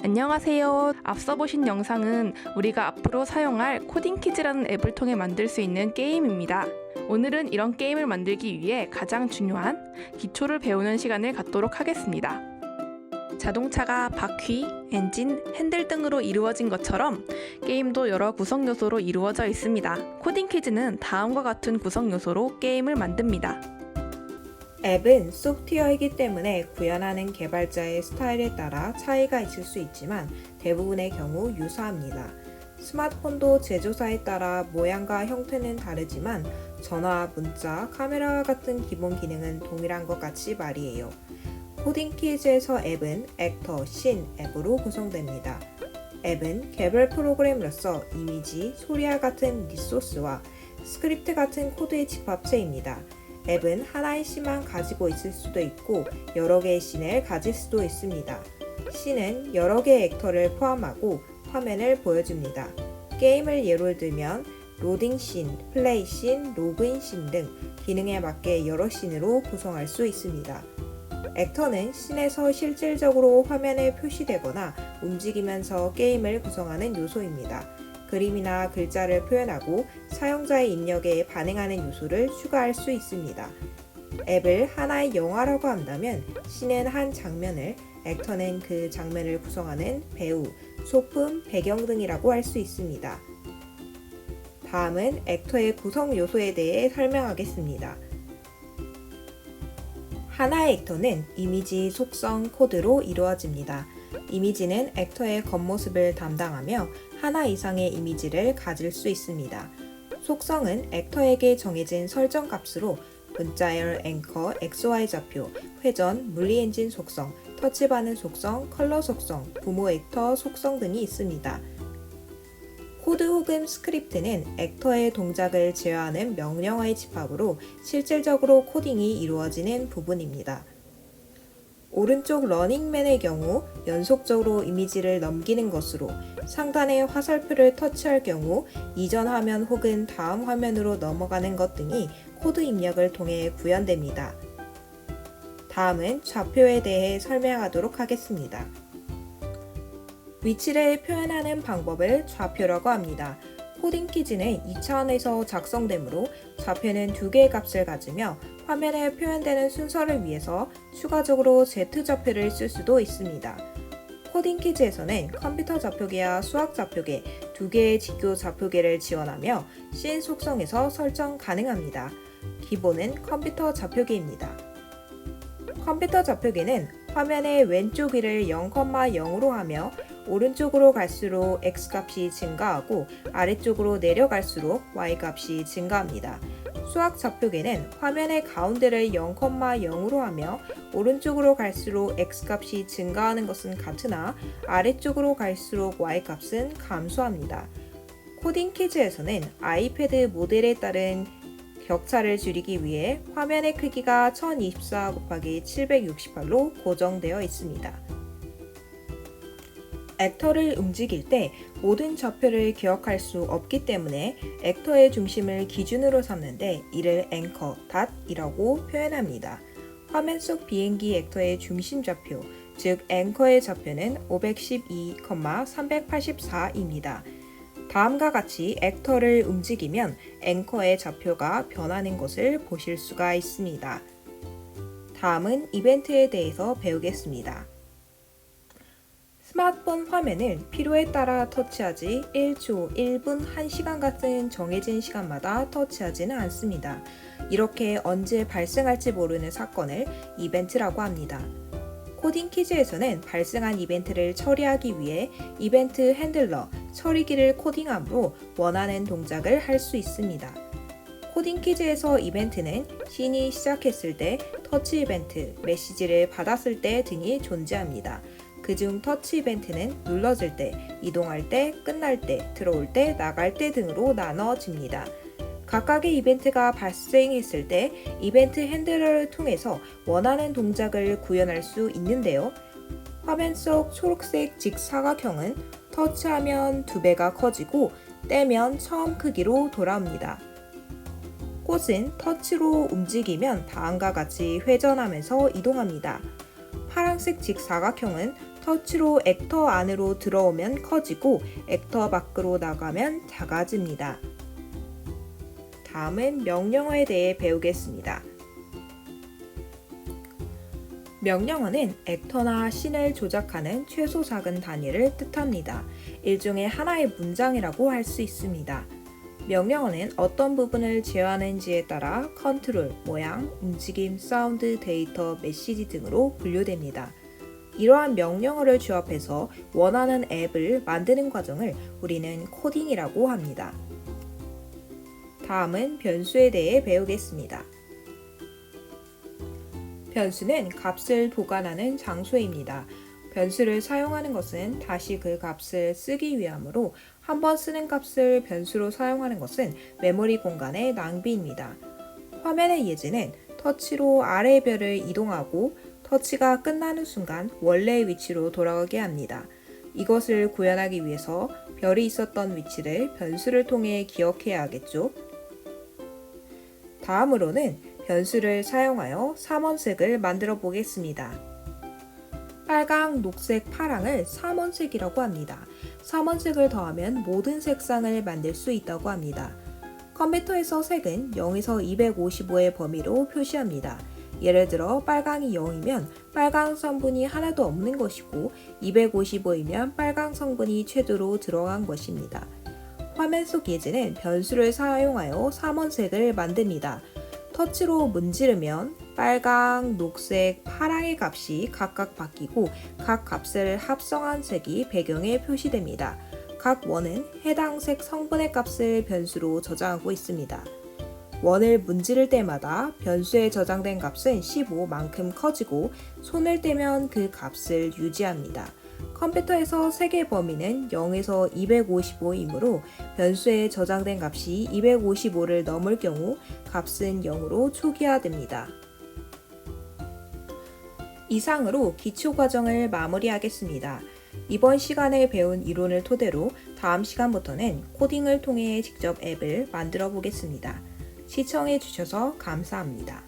안녕하세요. 앞서 보신 영상은 우리가 앞으로 사용할 코딩키즈라는 앱을 통해 만들 수 있는 게임입니다. 오늘은 이런 게임을 만들기 위해 가장 중요한 기초를 배우는 시간을 갖도록 하겠습니다. 자동차가 바퀴, 엔진, 핸들 등으로 이루어진 것처럼 게임도 여러 구성 요소로 이루어져 있습니다. 코딩키즈는 다음과 같은 구성 요소로 게임을 만듭니다. 앱은 소프트웨어이기 때문에 구현하는 개발자의 스타일에 따라 차이가 있을 수 있지만 대부분의 경우 유사합니다. 스마트폰도 제조사에 따라 모양과 형태는 다르지만 전화, 문자, 카메라와 같은 기본 기능은 동일한 것 같이 말이에요. 코딩키즈에서 앱은 액터, 씬, 앱으로 구성됩니다. 앱은 개별 프로그램으로서 이미지, 소리와 같은 리소스와 스크립트 같은 코드의 집합체입니다. 앱은 하나의 씬만 가지고 있을 수도 있고 여러 개의 씬을 가질 수도 있습니다. 씬은 여러 개의 액터를 포함하고 화면을 보여줍니다. 게임을 예로 들면 로딩 씬, 플레이 씬, 로그인 씬 등 기능에 맞게 여러 씬으로 구성할 수 있습니다. 액터는 씬에서 실질적으로 화면에 표시되거나 움직이면서 게임을 구성하는 요소입니다. 그림이나 글자를 표현하고 사용자의 입력에 반응하는 요소를 추가할 수 있습니다. 앱을 하나의 영화라고 한다면 씬은 한 장면을, 액터는 그 장면을 구성하는 배우, 소품, 배경 등이라고 할 수 있습니다. 다음은 액터의 구성 요소에 대해 설명하겠습니다. 하나의 액터는 이미지, 속성, 코드로 이루어집니다. 이미지는 액터의 겉모습을 담당하며 하나 이상의 이미지를 가질 수 있습니다. 속성은 액터에게 정해진 설정 값으로 문자열, 앵커, XY 좌표, 회전, 물리엔진 속성, 터치 반응 속성, 컬러 속성, 부모 액터 속성 등이 있습니다. 코드 혹은 스크립트는 액터의 동작을 제어하는 명령어의 집합으로 실질적으로 코딩이 이루어지는 부분입니다. 오른쪽 러닝맨의 경우 연속적으로 이미지를 넘기는 것으로, 상단의 화살표를 터치할 경우 이전 화면 혹은 다음 화면으로 넘어가는 것 등이 코드 입력을 통해 구현됩니다. 다음은 좌표에 대해 설명하도록 하겠습니다. 위치를 표현하는 방법을 좌표라고 합니다. 코딩키즈는 2차원에서 작성되므로 좌표는 두 개의 값을 가지며 화면에 표현되는 순서를 위해서 추가적으로 Z좌표를 쓸 수도 있습니다. 코딩키즈에서는 컴퓨터 좌표계와 수학 좌표계 두 개의 직교 좌표계를 지원하며 씬 속성에서 설정 가능합니다. 기본은 컴퓨터 좌표계입니다. 컴퓨터 좌표계는 화면의 왼쪽 위를 0,0으로 하며 오른쪽으로 갈수록 X값이 증가하고 아래쪽으로 내려갈수록 Y값이 증가합니다. 수학 좌표계는 화면의 가운데를 0,0으로 하며 오른쪽으로 갈수록 X값이 증가하는 것은 같으나 아래쪽으로 갈수록 Y값은 감소합니다. 코딩키즈에서는 아이패드 모델에 따른 격차를 줄이기 위해 화면의 크기가 1024 곱하기 768로 고정되어 있습니다. 액터를 움직일 때 모든 좌표를 기억할 수 없기 때문에 액터의 중심을 기준으로 삼는데 이를 앵커, 닷이라고 표현합니다. 화면 속 비행기 액터의 중심 좌표, 즉 앵커의 좌표는 512,384입니다. 다음과 같이 액터를 움직이면 앵커의 좌표가 변하는 것을 보실 수가 있습니다. 다음은 이벤트에 대해서 배우겠습니다. 스마트폰 화면을 필요에 따라 터치하지 1초, 1분, 1시간 같은 정해진 시간마다 터치하지는 않습니다. 이렇게 언제 발생할지 모르는 사건을 이벤트라고 합니다. 코딩키즈에서는 발생한 이벤트를 처리하기 위해 이벤트 핸들러, 처리기를 코딩함으로 원하는 동작을 할 수 있습니다. 코딩키즈에서 이벤트는 씬이 시작했을 때, 터치 이벤트, 메시지를 받았을 때 등이 존재합니다. 그중 터치 이벤트는 눌러질 때, 이동할 때, 끝날 때, 들어올 때, 나갈 때 등으로 나눠집니다. 각각의 이벤트가 발생했을 때 이벤트 핸들러를 통해서 원하는 동작을 구현할 수 있는데요. 화면 속 초록색 직사각형은 터치하면 2배가 커지고 떼면 처음 크기로 돌아옵니다. 꽃은 터치로 움직이면 다음과 같이 회전하면서 이동합니다. 파란색 직사각형은 터치로 액터 안으로 들어오면 커지고 액터 밖으로 나가면 작아집니다. 다음은 명령어에 대해 배우겠습니다. 명령어는 액터나 씬을 조작하는 최소 작은 단위를 뜻합니다. 일종의 하나의 문장이라고 할 수 있습니다. 명령어는 어떤 부분을 제어하는지에 따라 컨트롤, 모양, 움직임, 사운드, 데이터, 메시지 등으로 분류됩니다. 이러한 명령어를 조합해서 원하는 앱을 만드는 과정을 우리는 코딩이라고 합니다. 다음은 변수에 대해 배우겠습니다. 변수는 값을 보관하는 장소입니다. 변수를 사용하는 것은 다시 그 값을 쓰기 위함으로 한번 쓰는 값을 변수로 사용하는 것은 메모리 공간의 낭비입니다. 화면의 예제는 터치로 아래 별을 이동하고 터치가 끝나는 순간 원래의 위치로 돌아가게 합니다. 이것을 구현하기 위해서 별이 있었던 위치를 변수를 통해 기억해야 하겠죠. 다음으로는 변수를 사용하여 삼원색을 만들어 보겠습니다. 빨강, 녹색, 파랑을 삼원색이라고 합니다. 삼원색을 더하면 모든 색상을 만들 수 있다고 합니다. 컴퓨터에서 색은 0에서 255의 범위로 표시합니다. 예를 들어 빨강이 0이면 빨강 성분이 하나도 없는 것이고 255이면 빨강 성분이 최대로 들어간 것입니다. 화면 속 예제는 변수를 사용하여 삼원색을 만듭니다. 터치로 문지르면 빨강, 녹색, 파랑의 값이 각각 바뀌고 각 값을 합성한 색이 배경에 표시됩니다. 각 원은 해당 색 성분의 값을 변수로 저장하고 있습니다. 원을 문지를 때마다 변수에 저장된 값은 15만큼 커지고 손을 떼면 그 값을 유지합니다. 컴퓨터에서 색의 범위는 0에서 255이므로 변수에 저장된 값이 255를 넘을 경우 값은 0으로 초기화됩니다. 이상으로 기초과정을 마무리하겠습니다. 이번 시간에 배운 이론을 토대로 다음 시간부터는 코딩을 통해 직접 앱을 만들어 보겠습니다. 시청해 주셔서 감사합니다.